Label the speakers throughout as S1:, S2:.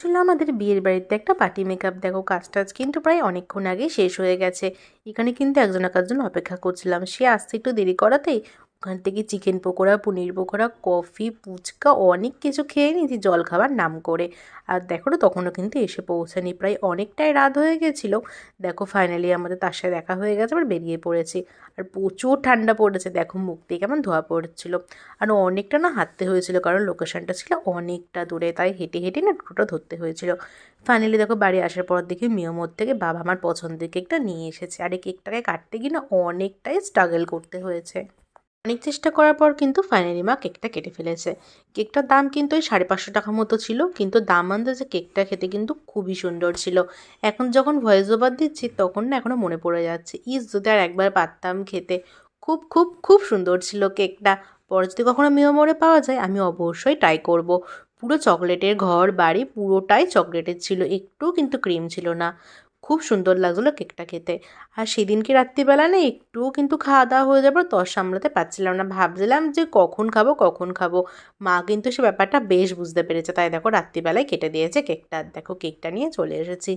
S1: ছিল আমাদের বিয়ের বাড়িতে একটা পার্টি মেকআপ। দেখো কাজ টাজ কিন্তু প্রায় অনেকক্ষণ আগেই শেষ হয়ে গেছে। এখানে কিন্তু একজন কার জন্য অপেক্ষা করছিলাম, সে আসতে একটু দেরি করাতেই ওখান থেকে চিকেন পকোড়া, পনির পকোড়া, কফি, ফুচকা অনেক কিছু খেয়ে নিয়েছি জল খাবার নাম করে। আর দেখো তো তখনও কিন্তু এসে পৌঁছানি, প্রায় অনেকটাই রাত হয়ে গেছিলো। দেখো ফাইনালি আমাদের তার সাথে দেখা হয়ে গেছে, আবার বেরিয়ে পড়েছি। আর প্রচুর ঠান্ডা পড়েছে, দেখো মুখ দিয়ে কেমন ধোয়া পড়ছিল। আর অনেকটা না হাঁটতে হয়েছিল, কারণ লোকেশনটা ছিল অনেকটা দূরে, তাই হেঁটে হেঁটে না টোটো ধরতে হয়েছিল। ফাইনালি দেখো বাড়ি আসার পর দেখি মিয়োমোর থেকে বাবা আমার পছন্দের কেকটা নিয়ে এসেছে। আর এই কেকটাকে কাটতে গিয়ে না অনেকটাই স্ট্রাগল করতে হয়েছে। অনেক চেষ্টা করার পর কিন্তু ফাইনালি মা কেকটা কেটে ফেলেছে। কেকটার দাম কিন্তু ওই 550 টাকা মতো ছিল, কিন্তু দাম আন্দাজে কেকটা খেতে কিন্তু খুবই সুন্দর ছিল। এখন যখন ভয়েস ওভার দিচ্ছি তখন না এখনও মনে পড়ে যাচ্ছে, যদি আর একবার পারতাম খেতে। খুব খুব খুব সুন্দর ছিল কেকটা। পরে যদি কখনো মিয়োমোরে পাওয়া যায় আমি অবশ্যই ট্রাই করব। পুরো চকলেটের ঘর বাড়ি পুরোটাই চকলেটের ছিল, একটুও কিন্তু ক্রিম ছিল না। খুব সুন্দর লাগছিলো কেকটা খেতে। আর সেদিনকে রাত্রিবেলা না একটুও কিন্তু খাওয়া দাওয়া হয়ে যাবার তর সামলাতে পারছিলাম না, ভাবছিলাম যে কখন খাবো কখন খাবো। মা কিন্তু সে ব্যাপারটা বেশ বুঝতে পেরেছে, তাই দেখো রাত্রিবেলায় কেটে দিয়েছে কেকটা। আর দেখো কেকটা নিয়ে চলে এসেছি।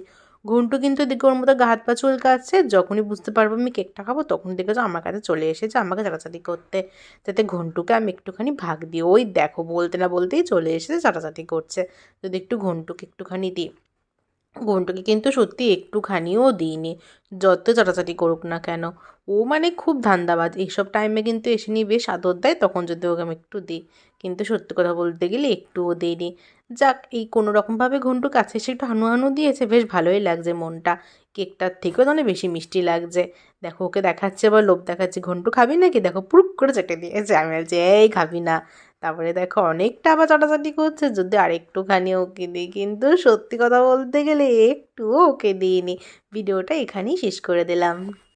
S1: ঘন্টু কিন্তু দিকে ওর মতো গা হাত পা চুলকাচ্ছে, যখনই বুঝতে পারবো আমি কেকটা খাবো তখন দেখেছো আমার কাছে চলে এসেছে আমাকে চাটাচাটি করতে, যাতে ঘন্টুকে আমি একটুখানি ভাগ দিই। ওই দেখো বলতে না বলতেই চলে এসেছে চাটাচাটি করছে, যদি একটু ঘন্টুকে একটুখানি দিই। ঘন্টুকে কিন্তু সত্যি একটুখানিও দিইনি, যত চাটাচাটি করুক না কেন। ও মানে খুব ধান্দাবাজ, এইসব টাইমে কিন্তু এসে নিয়ে বেশ আদর দেয়, তখন যদি ওকে আমি একটু দিই। কিন্তু সত্যি কথা বলতে গেলে একটুও দিইনি। যাক, এই কোনো রকমভাবে ঘন্টু কাছে এসে একটু হানু হানু দিয়েছে, বেশ ভালোই লাগছে মনটা। কেকটার থেকেও তো অনেক বেশি মিষ্টি লাগছে। দেখো ওকে দেখাচ্ছে আবার লোভ দেখাচ্ছে, ঘন্টু খাবি নাকি, দেখো পুরুক করে চেটে দিয়েছে। আমি বলছি এই খাবি না। তারপরে দেখো অনেকটা আবার চাটাচাটি করছে, যদি আরেকটুখানি ওকে দিই, কিন্তু সত্যি কথা বলতে গেলে একটুও ওকে দিইনি। ভিডিওটা এখানেই শেষ করে দিলাম।